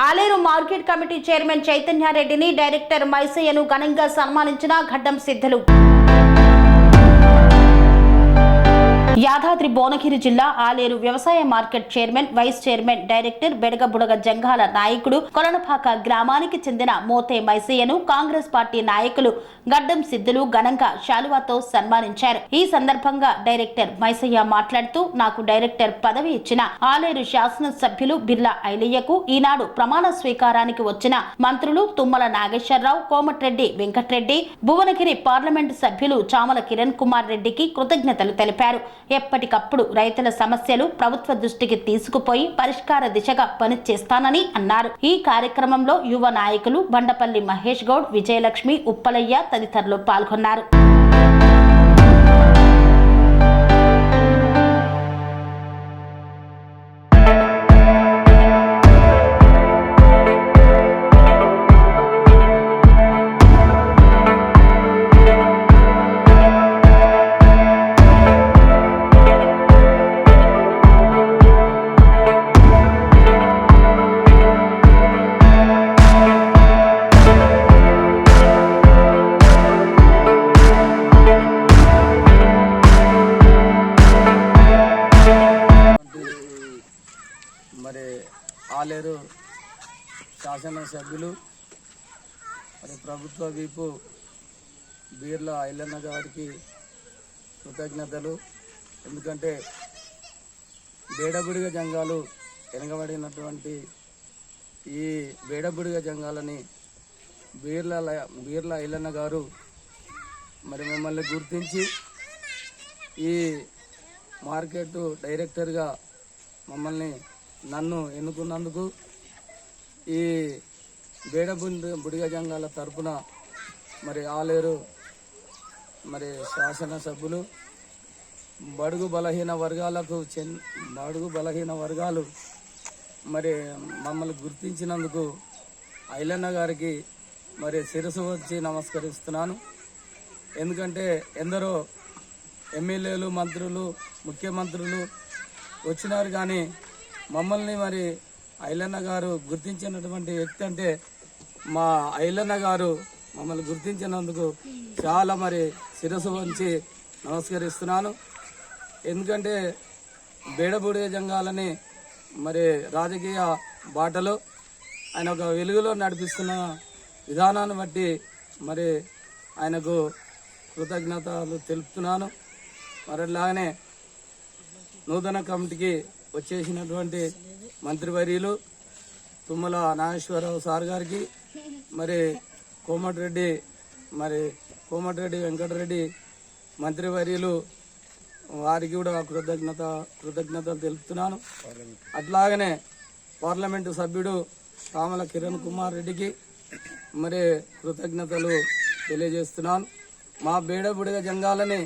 Aleru market committee chairman చైతన్యారెడ్డిని director మైసయ్యను ఘనంగా సన్మానించిన ఘట్టం సిద్ధులు. యాదాద్రి భువనగిరి జిల్లా ఆలేరు వ్యవసాయ market chairman, vice chairman, director బెడగబుడగ జంగాల నాయకుడు కొలనపాక గ్రామానికి చెందిన మోతే మైసయ్యను కాంగ్రెస్ పార్టీ నాయకులు గడ్డం సిద్ధులు ఘనంగా శాలువాతో సన్మానించారు. ఈ సందర్భంగా డైరెక్టర్ మైసయ్య మాట్లాడుతూ, నాకు డైరెక్టర్ పదవి ఇచ్చిన ఆలేరు శాసనసభ్యులు బిర్లా ఐలయ్యకు, ఈనాడు ప్రమాణ స్వీకారానికి వచ్చిన మంత్రులు తుమ్మల నాగేశ్వరరావు, కోమటిరెడ్డి వెంకటరెడ్డి, భువనగిరి పార్లమెంటు సభ్యులు చామల కిరణ్ కుమార్ రెడ్డికి కృతజ్ఞతలు తెలిపారు. ఎప్పటికప్పుడు రైతుల సమస్యలు ప్రభుత్వ దృష్టికి తీసుకుపోయి పరిష్కార దిశగా పనిచేస్తానని అన్నారు. ఈ కార్యక్రమంలో యువ నాయకులు బండపల్లి మహేష్ గౌడ్, విజయలక్ష్మి, ఉప్పలయ్య తదితరులు పాల్గొన్నారు. మరి ఆలేరు శాసనసభ్యులు మరి ప్రభుత్వ వీపు బీర్లా ఐలన్న గారికి కృతజ్ఞతలు. ఎందుకంటే బేడబుడిగ జంగాలు వెనకబడినటువంటి ఈ బేడబుడిగ జంగాలని బీర్లా ఐలన్న గారు మరి మమ్మల్ని గుర్తించి ఈ మార్కెట్ డైరెక్టర్గా మమ్మల్ని నన్ను ఎన్నుకున్నందుకు ఈ బుడిగ జంగాల తరపున మరి ఆలేరు మరి శాసనసభ్యులు బడుగు బలహీన వర్గాలు మరి మమ్మల్ని గుర్తించినందుకు ఐలన్న గారికి మరి శిరసు వచ్చి నమస్కరిస్తున్నాను. ఎందుకంటే ఎందరో ఎమ్మెల్యేలు, మంత్రులు, ముఖ్యమంత్రులు వచ్చినారు, కానీ మమ్మల్ని మరి ఐలన్న గారు గుర్తించినటువంటి వ్యక్తి అంటే మా ఐలన్న గారు మమ్మల్ని గుర్తించినందుకు చాలా మరి శిరస్సు వంచి నమస్కరిస్తున్నాను. ఎందుకంటే బేడబుడిగ జంగాలని మరి రాజకీయ బాటలో ఆయన ఒక వెలుగులో నడిపిస్తున్న విధానాన్ని బట్టి మరి ఆయనకు కృతజ్ఞతలు తెలుపుతున్నాను. మరి అలాగనే నూతన కమిటీకి వచ్చేసినటువంటి మంత్రివర్యులు తుమ్మల నాగేశ్వరరావు సార్ గారికి, మరి కోమటిరెడ్డి వెంకటరెడ్డి మంత్రివర్యులు వారికి కూడా కృతజ్ఞతలు తెలుపుతున్నాను. అట్లాగనే పార్లమెంటు సభ్యుడు చామల కిరణ్ కుమార్ రెడ్డికి మరి కృతజ్ఞతలు తెలియజేస్తున్నాను. మా బేడబుడిగ జంగాలని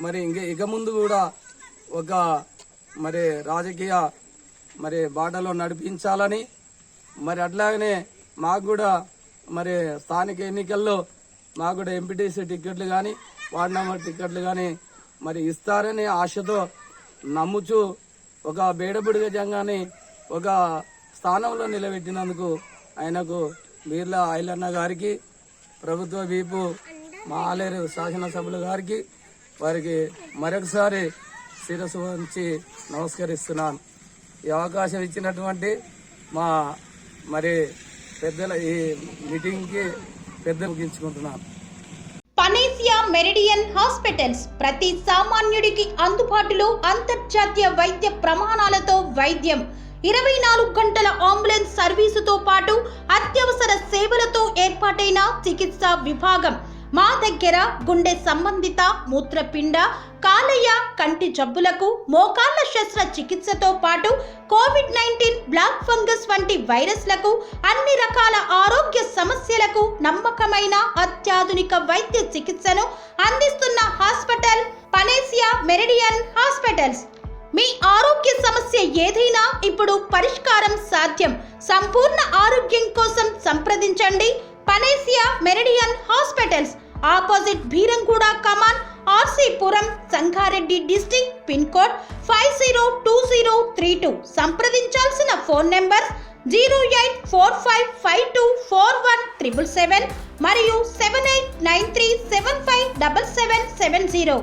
మరి ఇక ముందు కూడా ఒక మరి రాజకీయ మరి బాటలో నడిపించాలని, మరి అట్లాగనే మాకు కూడా మరి స్థానిక ఎన్నికల్లో మాకు కూడా ఎంపీటీసీ టికెట్లు కానీ వార్డు నంబర్ టికెట్లు కానీ మరి ఇస్తారని ఆశతో నమ్ముచు ఒక బేడబుడిగ జంగాని ఒక స్థానంలో నిలబెట్టినందుకు ఆయనకు బీర్లా ఐలన్న గారికి, ప్రభుత్వ వీపు మా ఆలేరు శాసనసభ్యుల గారికి వారికి మరొకసారి శిరస్సు వంచి నమస్కరిస్తున్నాను. ఈ అవకాశం ఇచ్చినటువంటి మా మరి పెద్దల ఈ మీటింగ్కి పెద్దలు ముగించుకుంటున్నాను. పనేసియా మెరిడియన్ హాస్పిటల్స్ ప్రతి సామాన్యుడికి అందుబాటులో అంతర్జాతీయ వైద్య ప్రమాణాలతో వైద్యం, 24 గంటల అంబులెన్స్ సర్వీసుతో పాటు అత్యవసర సేవలతో ఏర్పాటైన చికిత్సా విభాగం. మా దగ్గర గుండె సంబంధిత, మూత్రపిండ, కాలేయ, కంటి జబ్బులకు, మోకాళ్ల శస్త్రచికిత్సతో పాటు కోవిడ్-19, బ్లాక్ ఫంగస్ వంటి వైరస్లకు, అన్ని రకాల ఆరోగ్య సమస్యలకు నమ్మకమైన అత్యాధునిక వైద్య చికిత్సను అందిస్తున్న హాస్పిటల్ పనేసియా మెరిడియన్ హాస్పిటల్స్. మీ ఆరోగ్య సమస్య ఏదైనా ఇప్పుడు పరిష్కారం సాధ్యం. సంపూర్ణ ఆరోగ్యం కోసం సంప్రదించండి Panacea meridian hospitals, opposite Beeramguda కమాన్, RC Puram, Sangareddy district, pin code 502032. సంప్రదించాల్సిన phone number 0845524177 మరియు 7893757770.